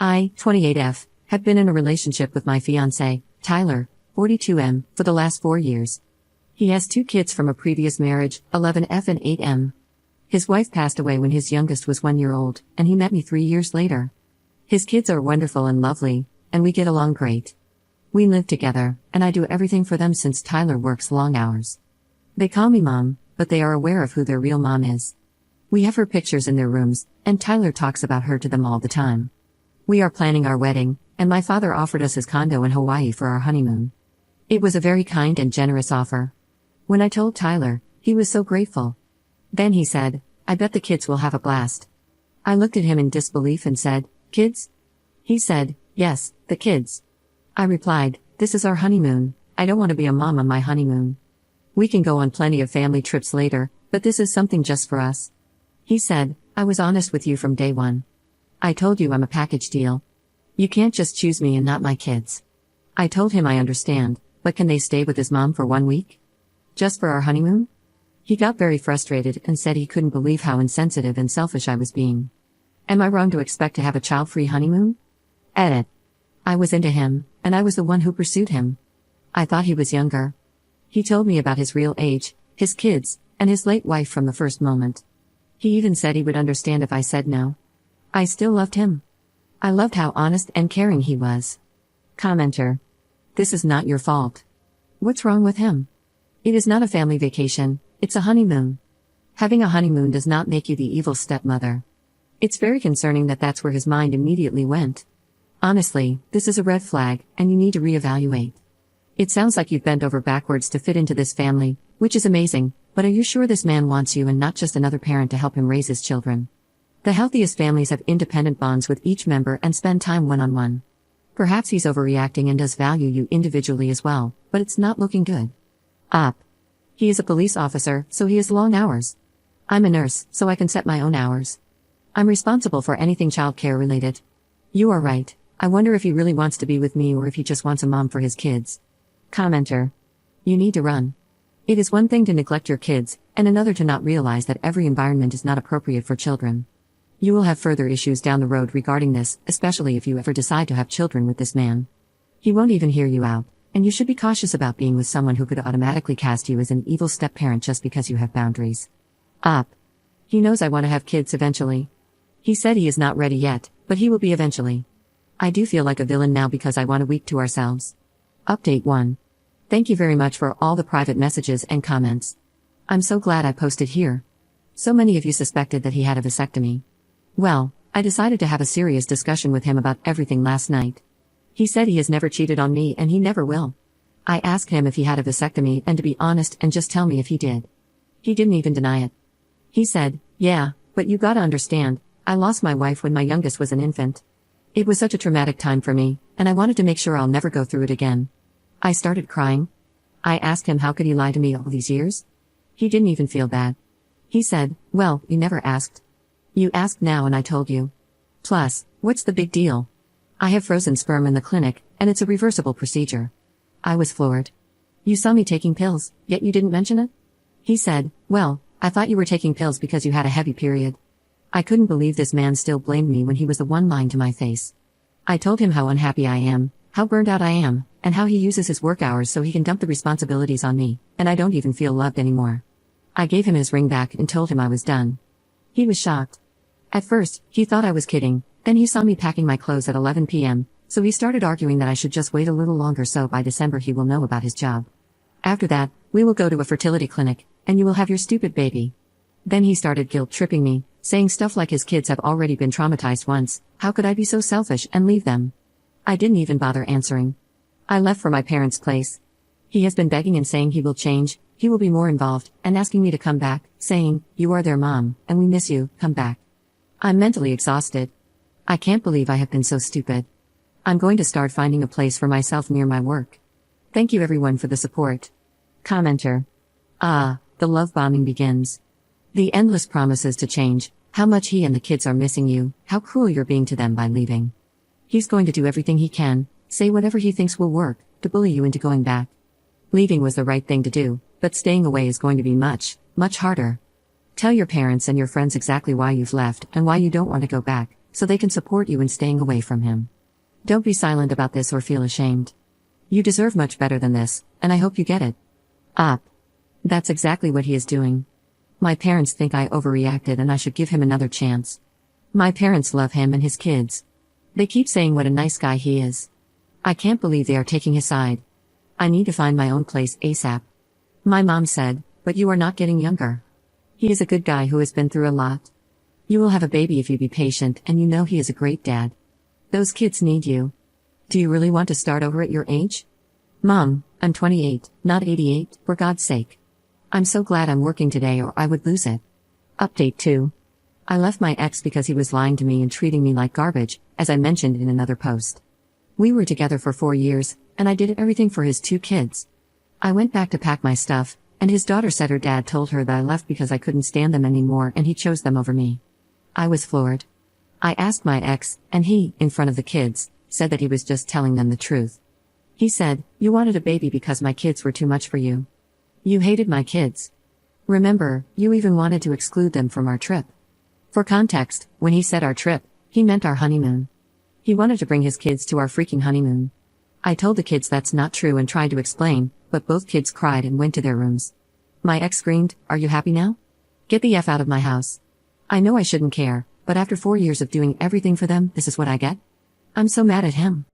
I, 28F, have been in a relationship with my fiance, Tyler, 42M, for the last 4 years. He has 2 kids from a previous marriage, 11F and 8M. His wife passed away when his youngest was 1 year old, and he met me 3 years later. His kids are wonderful and lovely, and we get along great. We live together, and I do everything for them since Tyler works long hours. They call me mom, but they are aware of who their real mom is. We have her pictures in their rooms, and Tyler talks about her to them all the time. We are planning our wedding, and my father offered us his condo in Hawaii for our honeymoon. It was a very kind and generous offer. When I told Tyler, he was so grateful. Then he said, "I bet the kids will have a blast." I looked at him in disbelief and said, "Kids?" He said, "Yes, the kids." I replied, "This is our honeymoon. I don't want to be a mom on my honeymoon. We can go on plenty of family trips later, but this is something just for us." He said, "I was honest with you from day one. I told you I'm a package deal. You can't just choose me and not my kids." I told him I understand, but can they stay with his mom for 1 week? Just for our honeymoon? He got very frustrated and said he couldn't believe how insensitive and selfish I was being. Am I wrong to expect to have a child-free honeymoon? Edit. I was into him, and I was the one who pursued him. I thought he was younger. He told me about his real age, his kids, and his late wife from the first moment. He even said he would understand if I said no. I still loved him. I loved how honest and caring he was. Commenter. This is not your fault. What's wrong with him? It is not a family vacation, it's a honeymoon. Having a honeymoon does not make you the evil stepmother. It's very concerning that that's where his mind immediately went. Honestly, this is a red flag, and you need to reevaluate. It sounds like you've bent over backwards to fit into this family, which is amazing, but are you sure this man wants you and not just another parent to help him raise his children? The healthiest families have independent bonds with each member and spend time one-on-one. Perhaps he's overreacting and does value you individually as well, but it's not looking good. Up. He is a police officer, so he has long hours. I'm a nurse, so I can set my own hours. I'm responsible for anything childcare related. You are right. I wonder if he really wants to be with me or if he just wants a mom for his kids. Commenter. You need to run. It is one thing to neglect your kids, and another to not realize that every environment is not appropriate for children. You will have further issues down the road regarding this, especially if you ever decide to have children with this man. He won't even hear you out, and you should be cautious about being with someone who could automatically cast you as an evil step-parent just because you have boundaries. Up. He knows I want to have kids eventually. He said he is not ready yet, but he will be eventually. I do feel like a villain now because I want a week to ourselves. Update 1. Thank you very much for all the private messages and comments. I'm so glad I posted here. So many of you suspected that he had a vasectomy. Well, I decided to have a serious discussion with him about everything last night. He said he has never cheated on me and he never will. I asked him if he had a vasectomy and to be honest and just tell me if he did. He didn't even deny it. He said, "Yeah, but you gotta understand, I lost my wife when my youngest was an infant. It was such a traumatic time for me, and I wanted to make sure I'll never go through it again." I started crying. I asked him how could he lie to me all these years? He didn't even feel bad. He said, "Well, you never asked. You asked now and I told you. Plus, what's the big deal? I have frozen sperm in the clinic, and it's a reversible procedure." I was floored. "You saw me taking pills, yet you didn't mention it?" He said, "Well, I thought you were taking pills because you had a heavy period." I couldn't believe this man still blamed me when he was the one lying to my face. I told him how unhappy I am, how burned out I am, and how he uses his work hours so he can dump the responsibilities on me, and I don't even feel loved anymore. I gave him his ring back and told him I was done. He was shocked. At first, he thought I was kidding, then he saw me packing my clothes at 11 p.m., so he started arguing that I should just wait a little longer so by December he will know about his job. After that, we will go to a fertility clinic, and you will have your stupid baby. Then he started guilt-tripping me, saying stuff like his kids have already been traumatized once, how could I be so selfish and leave them? I didn't even bother answering. I left for my parents' place. He has been begging and saying he will change, he will be more involved, and asking me to come back, saying, "You are their mom, and we miss you, come back." I'm mentally exhausted. I can't believe I have been so stupid. I'm going to start finding a place for myself near my work. Thank you everyone for the support. Commenter. The love bombing begins. The endless promises to change, how much he and the kids are missing you, how cruel you're being to them by leaving. He's going to do everything he can, say whatever he thinks will work, to bully you into going back. Leaving was the right thing to do, but staying away is going to be much, much harder. Tell your parents and your friends exactly why you've left and why you don't want to go back, so they can support you in staying away from him. Don't be silent about this or feel ashamed. You deserve much better than this, and I hope you get it. Up. That's exactly what he is doing. My parents think I overreacted and I should give him another chance. My parents love him and his kids. They keep saying what a nice guy he is. I can't believe they are taking his side. I need to find my own place ASAP. My mom said, but you are not getting younger. He is a good guy who has been through a lot. You will have a baby if you be patient, and you know he is a great dad. Those kids need you. Do you really want to start over at your age? Mom, I'm 28, not 88, for God's sake. I'm so glad I'm working today or I would lose it. Update 2. I left my ex because he was lying to me and treating me like garbage, as I mentioned in another post. We were together for 4 years, and I did everything for his 2 kids. I went back to pack my stuff, and his daughter said her dad told her that I left because I couldn't stand them anymore and he chose them over me. I was floored. I asked my ex, and he, in front of the kids, said that he was just telling them the truth. He said, "You wanted a baby because my kids were too much for you. You hated my kids. Remember, you even wanted to exclude them from our trip." For context, when he said our trip, he meant our honeymoon. He wanted to bring his kids to our freaking honeymoon. I told the kids that's not true and tried to explain, but both kids cried and went to their rooms. My ex screamed, "Are you happy now? Get the F out of my house." I know I shouldn't care, but after 4 years of doing everything for them, this is what I get? I'm so mad at him.